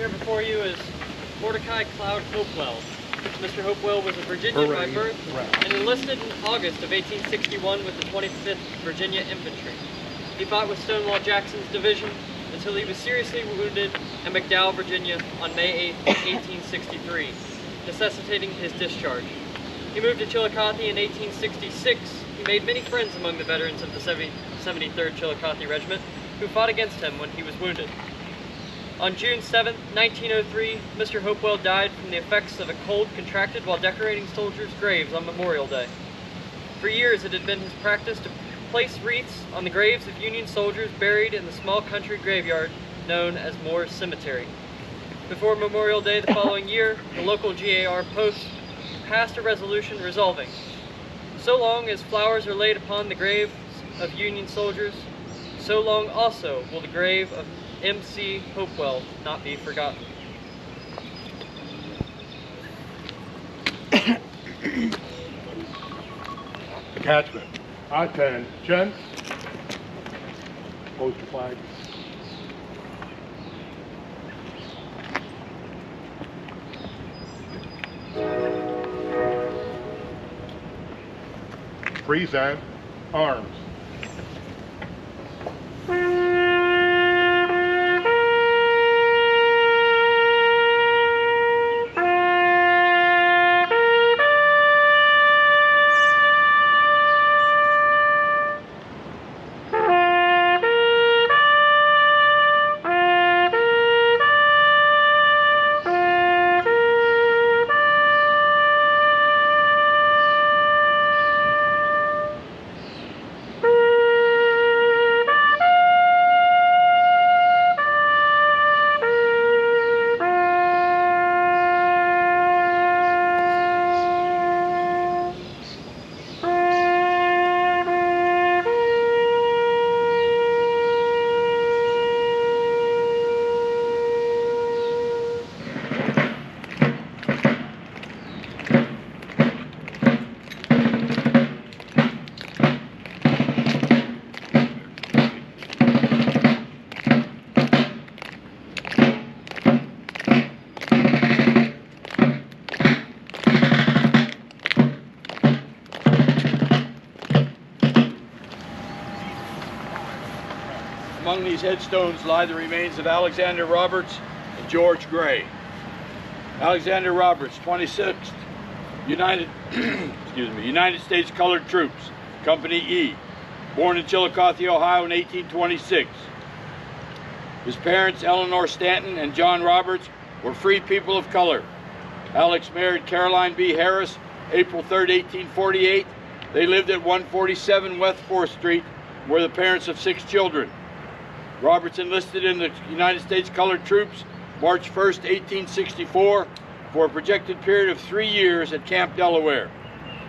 here before you is Mordecai Cloud Hopewell. Mr. Hopewell was a Virginian by birth and enlisted in August of 1861 with the 25th Virginia Infantry. He fought with Stonewall Jackson's division until he was seriously wounded at McDowell, Virginia on May 8, 1863, necessitating his discharge. He moved to Chillicothe in 1866. He made many friends among the veterans of the 73rd Chillicothe Regiment who fought against him when he was wounded. On June 7, 1903, Mr. Hopewell died from the effects of a cold contracted while decorating soldiers' graves on Memorial Day. For years it had been his practice to place wreaths on the graves of Union soldiers buried in the small country graveyard known as Moore's Cemetery. Before Memorial Day the following year, the local GAR post passed a resolution resolving, so long as flowers are laid upon the graves of Union soldiers, so long also will the grave of M.C. Hopewell not be forgotten. Attachment. Attention. Post your flag. Present arms. Among these headstones lie the remains of Alexander Roberts and George Gray. Alexander Roberts, 26th United States Colored Troops, Company E, born in Chillicothe, Ohio in 1826. His parents, Eleanor Stanton and John Roberts, were free people of color. Alex married Caroline B. Harris, April 3, 1848. They lived at 147 West 4th Street, were the parents of 6 children. Roberts enlisted in the United States Colored Troops March 1, 1864, for a projected period of 3 years at Camp Delaware.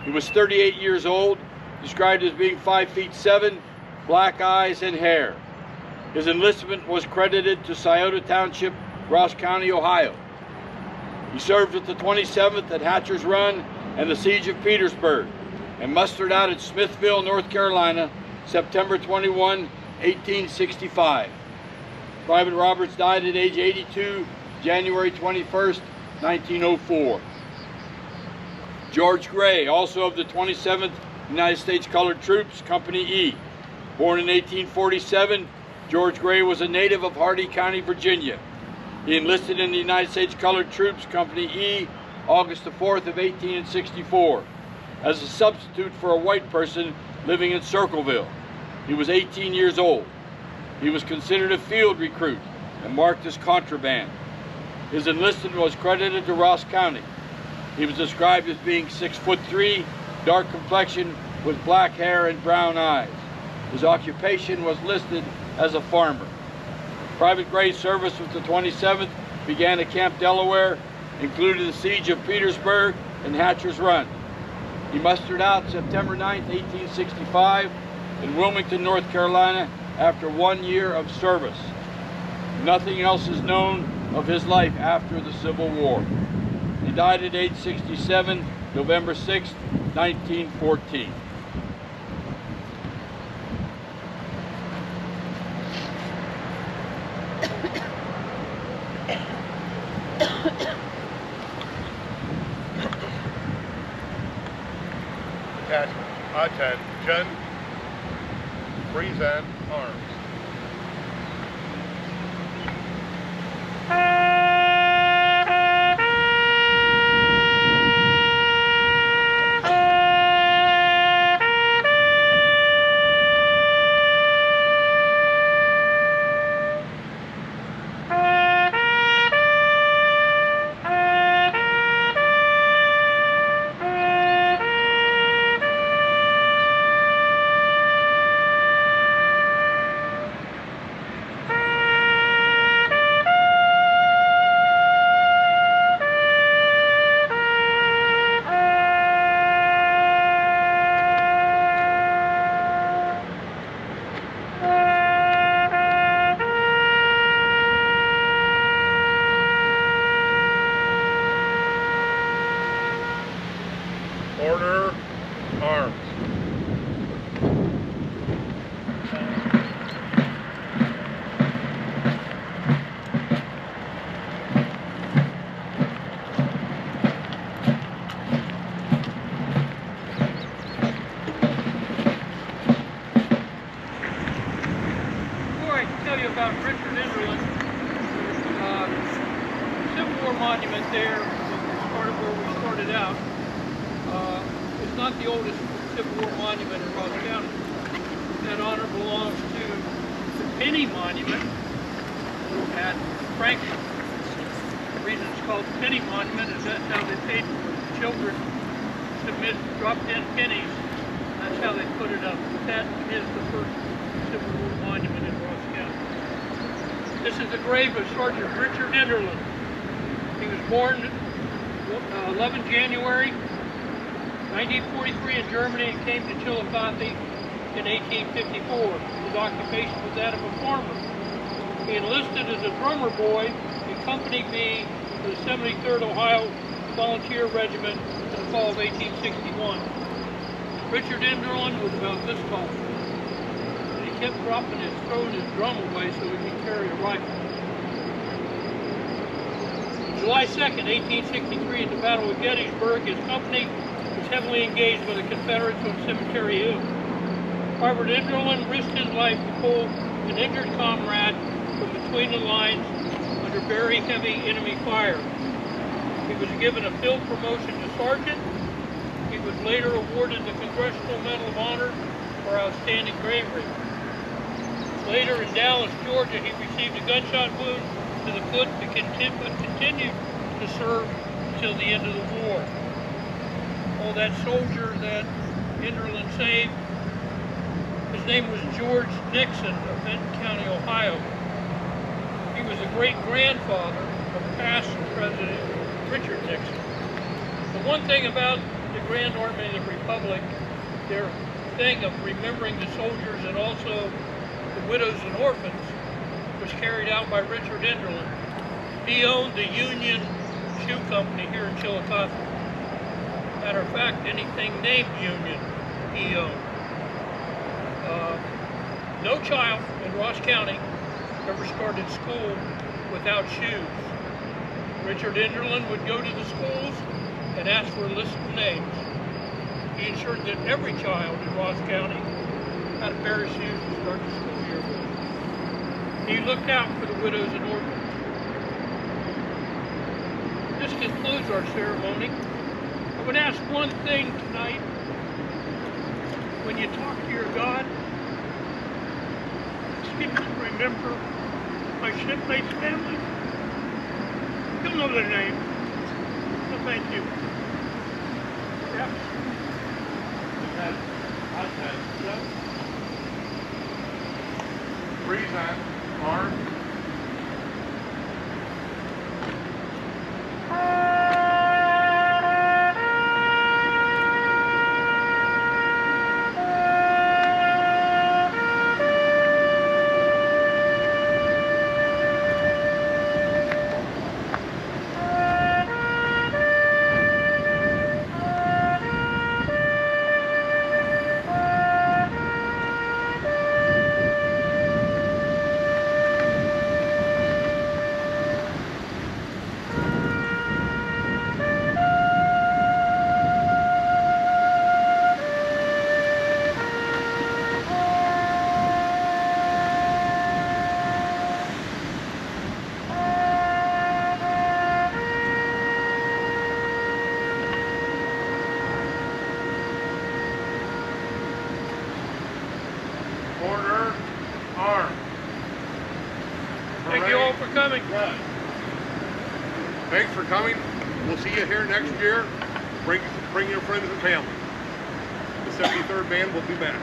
He was 38 years old, described as being 5 feet 7, black eyes and hair. His enlistment was credited to Scioto Township, Ross County, Ohio. He served with the 27th at Hatcher's Run and the Siege of Petersburg, and mustered out at Smithville, North Carolina, September 21, 1865. Private Roberts died at age 82, January 21st, 1904. George Gray, also of the 27th United States Colored Troops, Company E. Born in 1847, George Gray was a native of Hardee County, Virginia. He enlisted in the United States Colored Troops, Company E, August the 4th of 1864, as a substitute for a white person living in Circleville. He was 18 years old. He was considered a field recruit and marked as contraband. His enlistment was credited to Ross County. He was described as being 6'3", dark complexion with black hair and brown eyes. His occupation was listed as a farmer. Private Gray's service with the 27th began at Camp Delaware, included the Siege of Petersburg and Hatcher's Run. He mustered out September 9, 1865, in Wilmington, North Carolina, after 1 year of service. Nothing else is known of his life after the Civil War. He died at age 67, November 6, 1914. Attachment. Attention. Present arms. Order arms. Before I tell you about Richard Enderlin, Civil War monument there, started where we started out. It's not the oldest Civil War monument in Ross County. That honor belongs to the Penny Monument at Franklin. The reason it's called the Penny Monument is that's how they paid children to drop 10 pennies. That's how they put it up. That is the first Civil War monument in Ross County. This is the grave of Sergeant Richard Enderlin. He was born 11 January 1943 in Germany and came to Chillicothe in 1854. His occupation was that of a farmer. He enlisted as a drummer boy in Company B of the 73rd Ohio Volunteer Regiment in the fall of 1861. Richard Enderlin was about this tall. And he kept throwing his drum away so he could carry a rifle. On July 2nd, 1863, at the Battle of Gettysburg, his company was heavily engaged by the Confederates on Cemetery Hill. Private Enderlin risked his life to pull an injured comrade from between the lines under very heavy enemy fire. He was given a field promotion to sergeant. He was later awarded the Congressional Medal of Honor for outstanding bravery. Later in Dallas, Georgia, he received a gunshot wound to the foot but continued to serve until the end of the war. Oh, that soldier that Enderlin saved, his name was George Nixon of Benton County, Ohio. He was the great-grandfather of past President Richard Nixon. The one thing about the Grand Army of the Republic, their thing of remembering the soldiers and also the widows and orphans, was carried out by Richard Enderlin. He owned the Union Shoe Company here in Chillicothe. Matter of fact, anything named Union, he owned. No child in Ross County ever started school without shoes. Richard Enderlin would go to the schools and ask for a list of names. He ensured that every child in Ross County had a pair of shoes to start the school year with. He looked out for the widows and orphans. This concludes our ceremony. I would ask one thing tonight. When you talk to your God, remember my shipmates' family. You'll know their name. So thank you. Yeah. Present arms. coming. Right. Thanks for coming. We'll see you here next year. Bring your friends and family. The 73rd band will be back.